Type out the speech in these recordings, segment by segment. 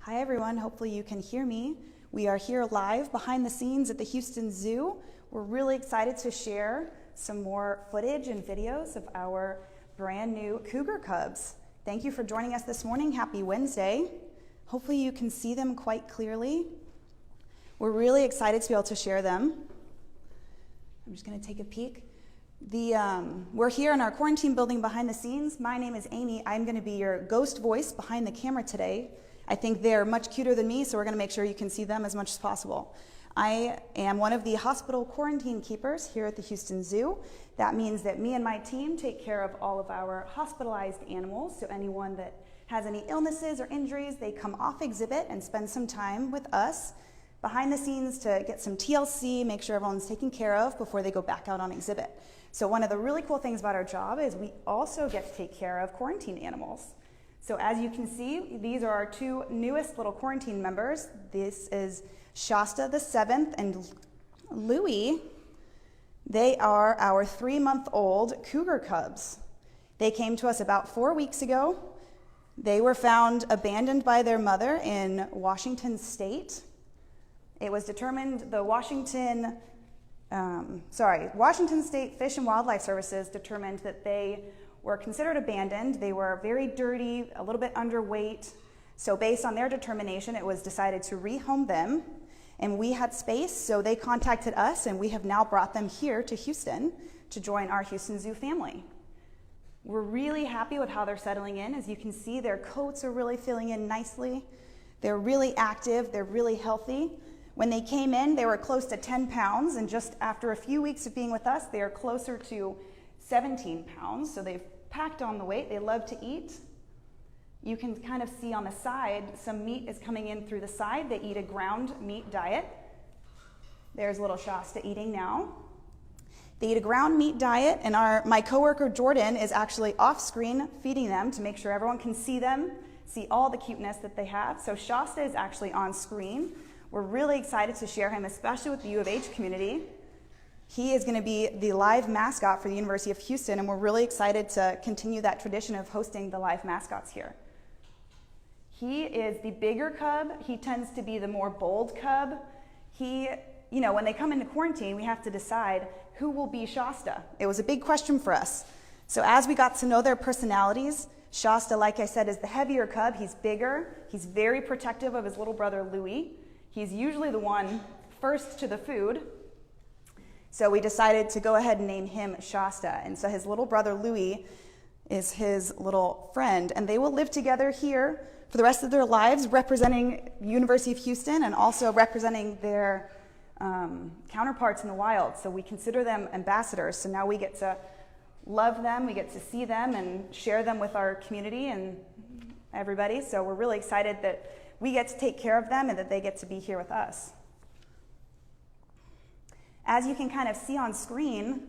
Hi everyone, hopefully you can hear me. We are here live behind the scenes at the Houston Zoo. We're really excited to share some more footage and videos of our brand new cougar cubs. Thank you for joining us this morning. Happy Wednesday. Hopefully you can see them quite clearly. We're really excited to be able to share them. I'm just going to take a peek. We're here in our quarantine building behind the scenes. My name is Amy. I'm going to be your ghost voice behind the camera today. I think they're much cuter than me, so we're going to make sure you can see them as much as possible. I am one of the hospital quarantine keepers here at the Houston Zoo. That means that me and my team take care of all of our hospitalized animals, so anyone that has any illnesses or injuries, they come off exhibit and spend some time with us behind the scenes to get some TLC, make sure everyone's taken care of before they go back out on exhibit. So one of the really cool things about our job is we also get to take care of quarantine animals. So as you can see, these are our two newest little quarantine members. This is Shasta VII and Louie. They are our 3-month-old cougar cubs. They came to us about 4 weeks ago. They were found abandoned by their mother in Washington State. It was determined the Washington State Fish and Wildlife Services determined that they were considered abandoned. They were very dirty, a little bit underweight. So based on their determination, it was decided to rehome them. And we had space, so they contacted us, and we have now brought them here to Houston to join our Houston Zoo family. We're really happy with how they're settling in. As you can see, their coats are really filling in nicely. They're really active, they're really healthy. When they came in, they were close to 10 pounds, and just after a few weeks of being with us, they are closer to 17 pounds, so they've packed on the weight. They love to eat. You can kind of see on the side, some meat is coming in through the side. They eat a ground meat diet. There's little Shasta eating now. They eat a ground meat diet, and my coworker Jordan is actually off screen feeding them to make sure everyone can see them, see all the cuteness that they have. So Shasta is actually on screen. We're really excited to share him, especially with the U of H community. He is going to be the live mascot for the University of Houston, and we're really excited to continue that tradition of hosting the live mascots here. He is the bigger cub. He tends to be the more bold cub. When they come into quarantine, we have to decide who will be Shasta. It was a big question for us. So as we got to know their personalities, Shasta, like I said, is the heavier cub. He's bigger. He's very protective of his little brother, Louie. He's usually the one first to the food. So we decided to go ahead and name him Shasta. And so his little brother, Louie, is his little friend. And they will live together here for the rest of their lives, representing the University of Houston and also representing their counterparts in the wild. So we consider them ambassadors. So now we get to love them, we get to see them and share them with our community and everybody. So we're really excited that we get to take care of them and that they get to be here with us. As you can kind of see on screen,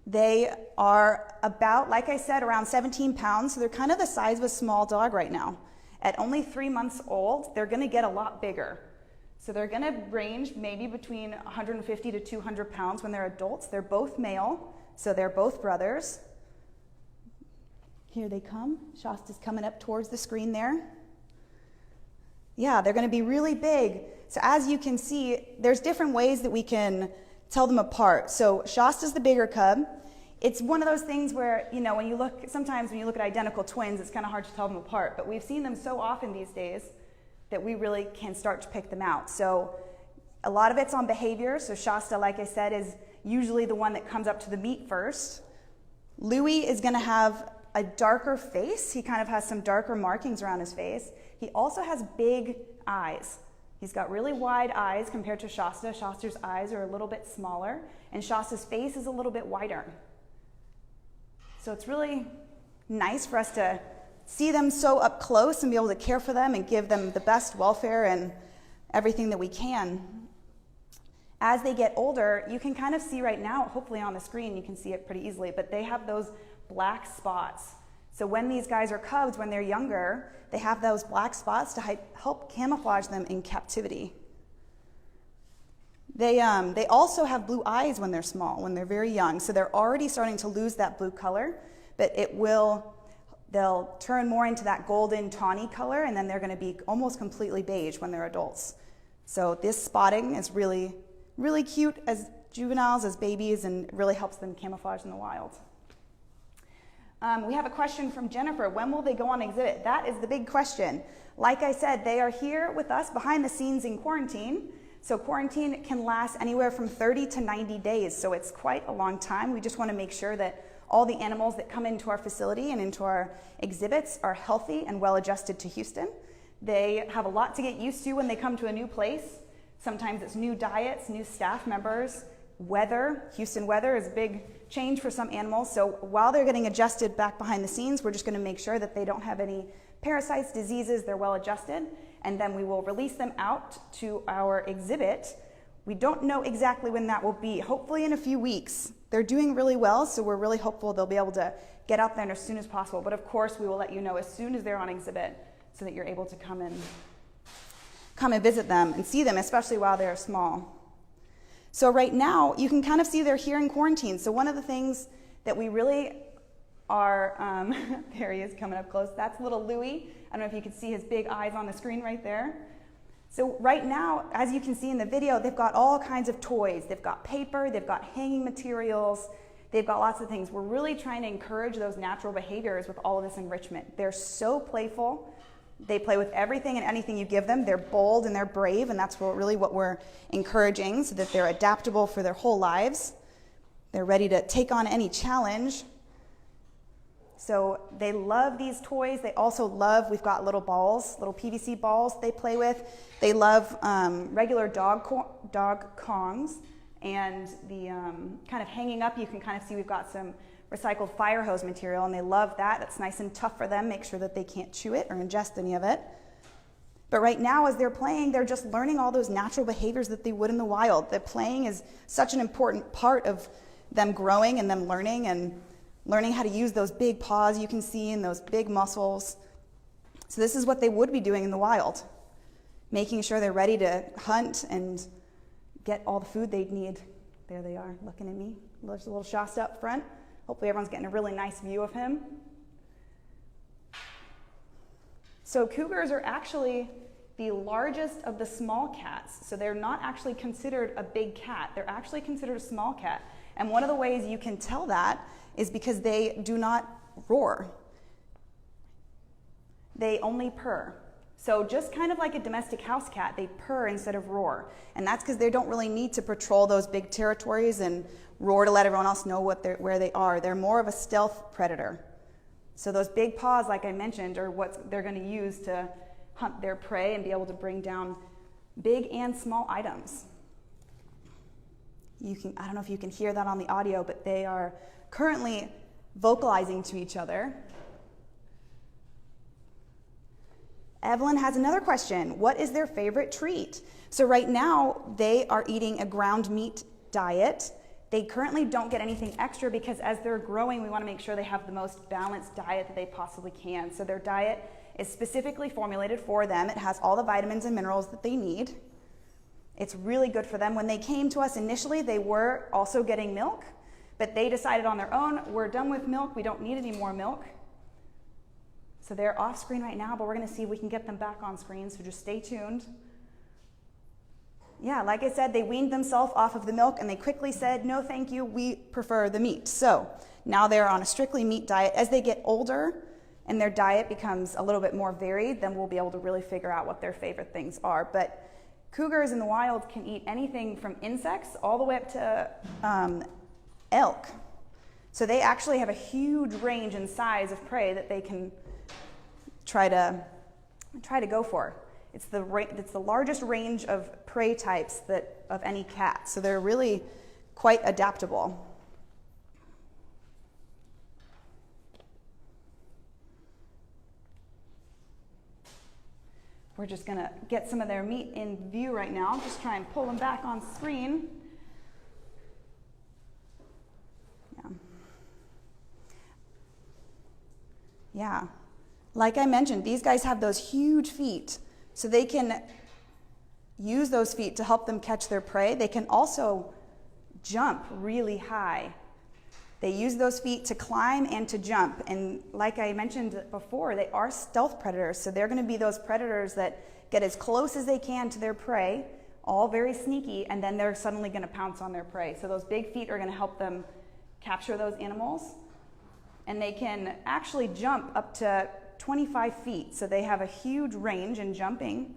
they are about, like I said, around 17 pounds. So they're kind of the size of a small dog right now. At only 3 months old, they're going to get a lot bigger. So they're going to range maybe between 150 to 200 pounds when they're adults. They're both male, so they're both brothers. Here they come. Shasta's coming up towards the screen there. Yeah, they're going to be really big. So as you can see, there's different ways that we can tell them apart. So Shasta's the bigger cub. It's one of those things where, sometimes when you look at identical twins, it's kind of hard to tell them apart. But we've seen them so often these days that we really can start to pick them out. So a lot of it's on behavior. So Shasta, like I said, is usually the one that comes up to the meat first. Louie is going to have a darker face. He kind of has some darker markings around his face. He also has big eyes. He's got really wide eyes compared to Shasta. Shasta's eyes are a little bit smaller, and Shasta's face is a little bit wider. So it's really nice for us to see them so up close and be able to care for them and give them the best welfare and everything that we can. As they get older, you can kind of see right now, hopefully on the screen, you can see it pretty easily, but they have those black spots. So when these guys are cubs, when they're younger, they have those black spots to help camouflage them in captivity. They also have blue eyes when they're small, when they're very young. So they're already starting to lose that blue color, but it will They'll turn more into that golden tawny color, and then they're going to be almost completely beige when they're adults. So this spotting is really, really cute as juveniles, as babies, and really helps them camouflage in the wild. We have a question from Jennifer. When will they go on exhibit? That is the big question. Like I said, they are here with us behind the scenes in quarantine. So quarantine can last anywhere from 30 to 90 days. So it's quite a long time. We just want to make sure that all the animals that come into our facility and into our exhibits are healthy and well adjusted to Houston. They have a lot to get used to when they come to a new place. Sometimes it's new diets, new staff members, weather. Houston weather is a big change for some animals. So while they're getting adjusted back behind the scenes, we're just going to make sure that they don't have any parasites, diseases, they're well adjusted, and then we will release them out to our exhibit. We don't know exactly when that will be, hopefully in a few weeks. They're doing really well, so we're really hopeful they'll be able to get out there as soon as possible. But of course, we will let you know as soon as they're on exhibit so that you're able to come and visit them and see them, especially while they're small. So right now, you can kind of see they're here in quarantine. So one of the things that we really are, there he is coming up close. That's little Louie. I don't know if you can see his big eyes on the screen right there. So right now, as you can see in the video, they've got all kinds of toys. They've got paper, they've got hanging materials, they've got lots of things. We're really trying to encourage those natural behaviors with all of this enrichment. They're so playful. They play with everything and anything you give them. They're bold and they're brave, and that's really what we're encouraging, so that they're adaptable for their whole lives. They're ready to take on any challenge. So they love these toys. They also love, we've got little balls, little PVC balls they play with. They love regular dog Kongs, and the kind of hanging up, you can kind of see we've got some recycled fire hose material, and they love that. That's nice and tough for them. Make sure that they can't chew it or ingest any of it. But right now, as they're playing, they're just learning all those natural behaviors that they would in the wild. The playing is such an important part of them growing and them learning, and learning how to use those big paws you can see and those big muscles. So this is what they would be doing in the wild, making sure they're ready to hunt and get all the food they'd need. There they are, looking at me. There's a little Shasta up front. Hopefully everyone's getting a really nice view of him. So cougars are actually the largest of the small cats. So they're not actually considered a big cat. They're actually considered a small cat. And one of the ways you can tell that is because they do not roar. They only purr. So just kind of like a domestic house cat, they purr instead of roar. And that's because they don't really need to patrol those big territories and roar to let everyone else know where they are. They're more of a stealth predator. So those big paws, like I mentioned, are what they're going to use to hunt their prey and be able to bring down big and small items. I don't know if you can hear that on the audio, but they are currently vocalizing to each other. Evelyn has another question. What is their favorite treat? So right now, they are eating a ground meat diet. They currently don't get anything extra because as they're growing, we want to make sure they have the most balanced diet that they possibly can. So their diet is specifically formulated for them. It has all the vitamins and minerals that they need. It's really good for them. When they came to us initially, they were also getting milk, but they decided on their own, we're done with milk, we don't need any more milk. So they're off screen right now, but we're going to see if we can get them back on screen, so just stay tuned. Yeah, like I said, they weaned themselves off of the milk and they quickly said, no thank you, we prefer the meat. So now they're on a strictly meat diet. As they get older and their diet becomes a little bit more varied, then we'll be able to really figure out what their favorite things are. But cougars in the wild can eat anything from insects all the way up to elk. So they actually have a huge range in size of prey that they can try to go for. It's the largest range of prey types of any cat. So they're really quite adaptable. We're just going to get some of their meat in view right now. Just try and pull them back on screen. Yeah. Like I mentioned, these guys have those huge feet, so they can use those feet to help them catch their prey. They can also jump really high. They use those feet to climb and to jump. And like I mentioned before, they are stealth predators. So they're going to be those predators that get as close as they can to their prey, all very sneaky, and then they're suddenly going to pounce on their prey. So those big feet are going to help them capture those animals. And they can actually jump up to 25 feet. So they have a huge range in jumping.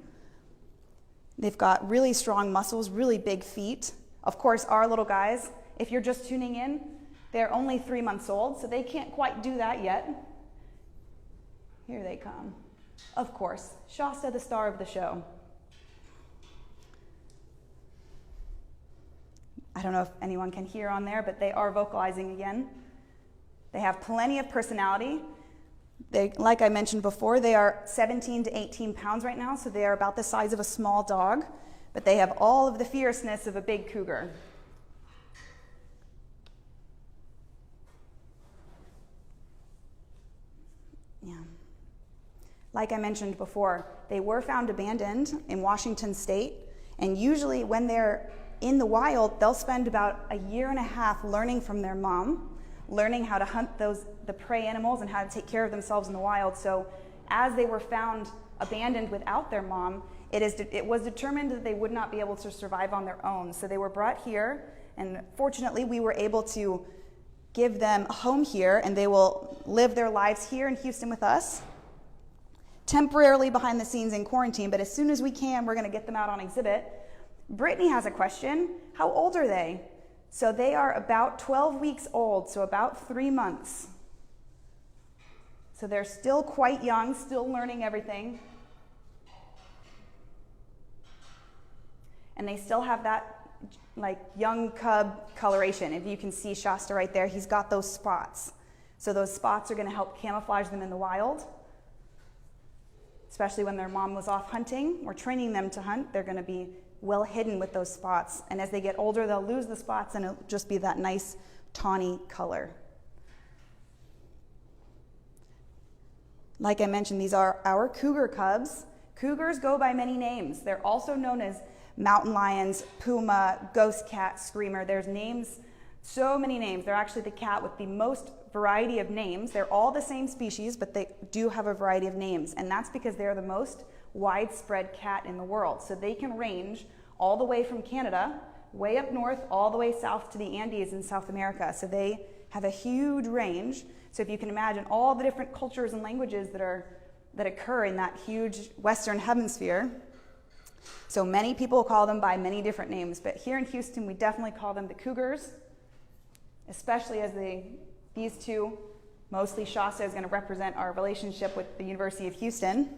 They've got really strong muscles, really big feet. Of course, our little guys, if you're just tuning in, they're only 3 months old, so they can't quite do that yet. Here they come. Of course, Shasta, the star of the show. I don't know if anyone can hear on there, but they are vocalizing again. They have plenty of personality. Like I mentioned before, they are 17 to 18 pounds right now, so they are about the size of a small dog, but they have all of the fierceness of a big cougar. Yeah. Like I mentioned before, they were found abandoned in Washington State, and usually when they're in the wild, they'll spend about a year and a half learning from their mom, learning how to hunt the prey animals and how to take care of themselves in the wild. So as they were found abandoned without their mom, it was determined that they would not be able to survive on their own. So they were brought here, and fortunately we were able to give them a home here, and they will live their lives here in Houston with us, temporarily behind the scenes in quarantine, but as soon as we can, we're going to get them out on exhibit. Brittany has a question. How old are they? So they are about 12 weeks old, so about 3 months. So they're still quite young, still learning everything. And they still have that like young cub coloration. If you can see Shasta right there, he's got those spots. So those spots are going to help camouflage them in the wild, especially when their mom was off hunting or training them to hunt. They're going to be well hidden with those spots. And as they get older, they'll lose the spots and it'll just be that nice tawny color. Like I mentioned, these are our cougar cubs. Cougars go by many names. They're also known as mountain lions, puma, ghost cat, screamer. There's names, so many names. They're actually the cat with the most variety of names. They're all the same species, but they do have a variety of names. And that's because they're the most widespread cat in the world. So they can range all the way from Canada, way up north, all the way south to the Andes in South America. So they have a huge range. So if you can imagine all the different cultures and languages that occur in that huge Western hemisphere. So many people call them by many different names, but here in Houston, we definitely call them the Cougars, especially as these two, mostly Shasta is going to represent our relationship with the University of Houston.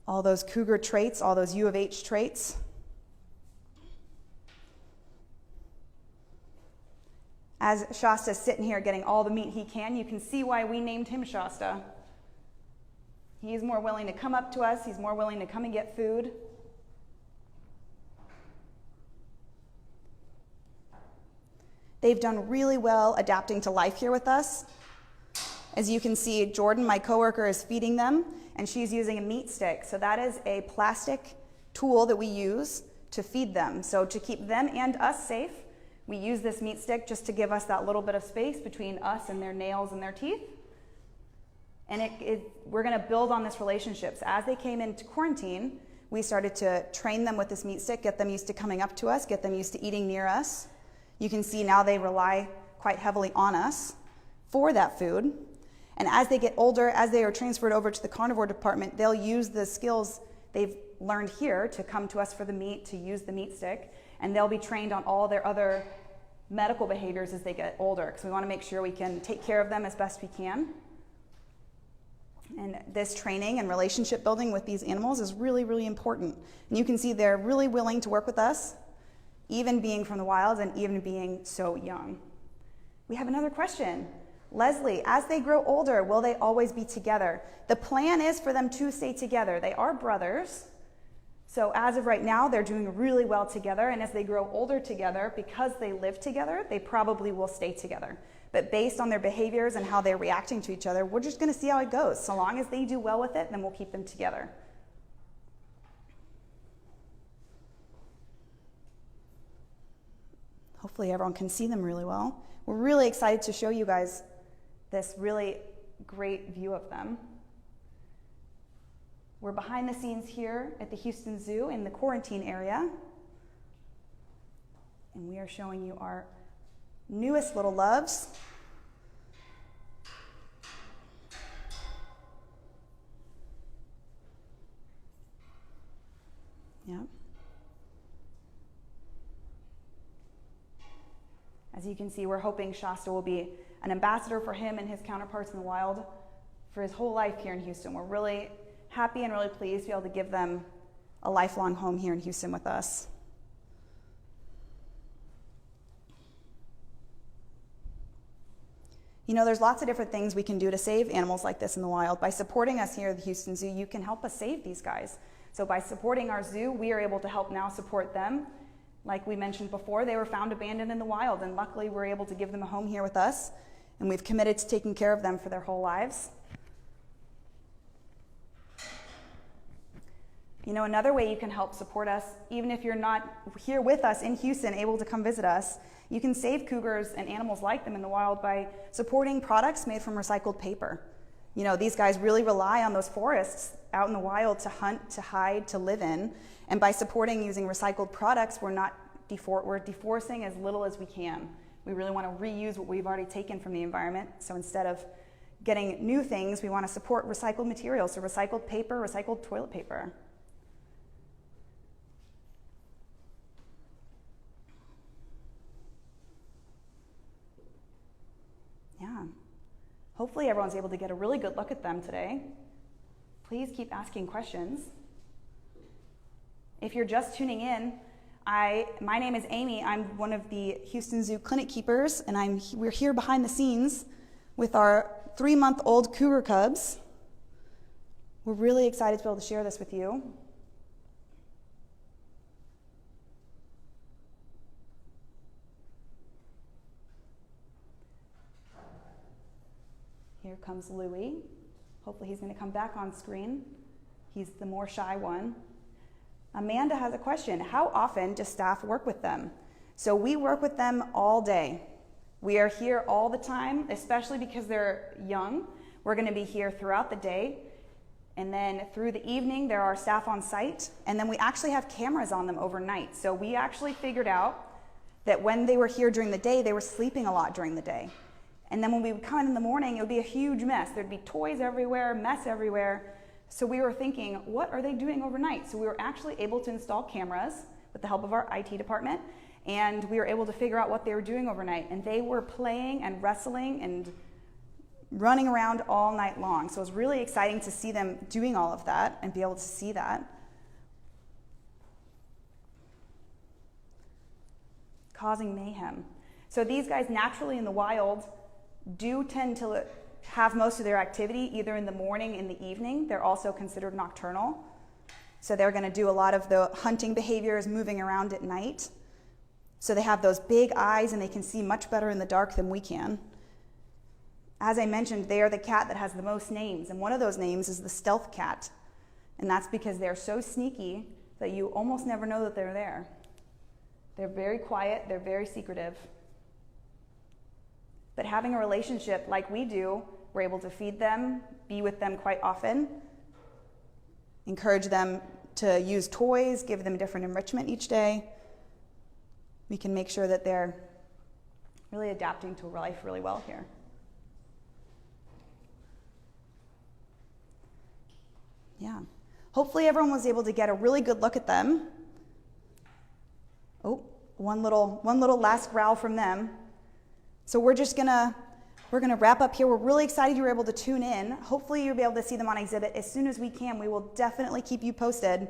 All those Cougar traits, all those U of H traits. As Shasta's sitting here getting all the meat he can, you can see why we named him Shasta. He's more willing to come up to us. He's more willing to come and get food. They've done really well adapting to life here with us. As you can see, Jordan, my coworker, is feeding them, and she's using a meat stick. So that is a plastic tool that we use to feed them. So to keep them and us safe, we use this meat stick just to give us that little bit of space between us and their nails and their teeth. And we're going to build on this relationship. So as they came into quarantine, we started to train them with this meat stick, get them used to coming up to us, get them used to eating near us. You can see now they rely quite heavily on us for that food. And as they get older, as they are transferred over to the carnivore department, they'll use the skills they've learned here to come to us for the meat, to use the meat stick, and they'll be trained on all their other medical behaviors as they get older, because we want to make sure we can take care of them as best we can. And this training and relationship building with these animals is really, really important. And you can see they're really willing to work with us, even being from the wild and even being so young. We have another question. Leslie, as they grow older, will they always be together? The plan is for them to stay together. They are brothers. So as of right now, they're doing really well together. And as they grow older together, because they live together, they probably will stay together. But based on their behaviors and how they're reacting to each other, we're just going to see how it goes. So long as they do well with it, then we'll keep them together. Hopefully everyone can see them really well. We're really excited to show you guys this really great view of them. We're behind the scenes here at the Houston Zoo in the quarantine area. And we are showing you our newest little loves. Yeah. As you can see, we're hoping Shasta will be an ambassador for him and his counterparts in the wild for his whole life here in Houston. We're really happy and really pleased to be able to give them a lifelong home here in Houston with us. You know, there's lots of different things we can do to save animals like this in the wild. By supporting us here at the Houston Zoo, you can help us save these guys. So by supporting our zoo, we are able to help now support them. Like we mentioned before, they were found abandoned in the wild, and luckily we're able to give them a home here with us, and we've committed to taking care of them for their whole lives. You know, another way you can help support us, even if you're not here with us in Houston, able to come visit us, you can save cougars and animals like them in the wild by supporting products made from recycled paper. You know, these guys really rely on those forests out in the wild to hunt, to hide, to live in. And by supporting using recycled products, we're deforesting as little as we can. We really want to reuse what we've already taken from the environment. So instead of getting new things, we want to support recycled materials. So recycled paper, recycled toilet paper. Yeah. Hopefully everyone's able to get a really good look at them today. Please keep asking questions. If you're just tuning in, my name is Amy. I'm one of the Houston Zoo clinic keepers, and we're here behind the scenes with our 3-month-old cougar cubs. We're really excited to be able to share this with you. Here comes Louie. Hopefully he's going to come back on screen. He's the more shy one. Amanda has a question. How often does staff work with them? So we work with them all day. We are here all the time, especially because they're young. We're going to be here throughout the day. And then through the evening, there are staff on site. And then we actually have cameras on them overnight. So we actually figured out that when they were here during the day, they were sleeping a lot during the day. And then when we would come in the morning, it would be a huge mess. There'd be toys everywhere, mess everywhere. So we were thinking, what are they doing overnight? So we were actually able to install cameras with the help of our IT department, and we were able to figure out what they were doing overnight. And they were playing and wrestling and running around all night long. So it was really exciting to see them doing all of that and be able to see that. Causing mayhem. So these guys naturally in the wild do tend to have most of their activity either in the morning, in the evening. They're also considered nocturnal. So they're going to do a lot of the hunting behaviors, moving around at night. So they have those big eyes and they can see much better in the dark than we can. As I mentioned, they are the cat that has the most names, and one of those names is the stealth cat. And that's because they're so sneaky that you almost never know that they're there. They're very quiet, they're very secretive. But having a relationship like we do, we're able to feed them, be with them quite often, encourage them to use toys, give them different enrichment each day. We can make sure that they're really adapting to life really well here. Yeah. Hopefully everyone was able to get a really good look at them. Oh, one little last growl from them. So we're gonna wrap up here. We're really excited you were able to tune in. Hopefully you'll be able to see them on exhibit as soon as we can. We will definitely keep you posted.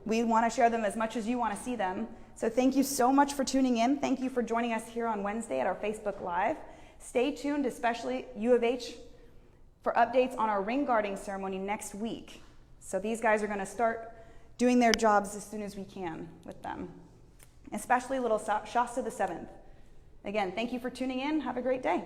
We want to share them as much as you want to see them. So thank you so much for tuning in. Thank you for joining us here on Wednesday at our Facebook Live. Stay tuned, especially U of H, for updates on our ring guarding ceremony next week. So these guys are going to start doing their jobs as soon as we can with them, especially little Shasta VII. Again, thank you for tuning in. Have a great day.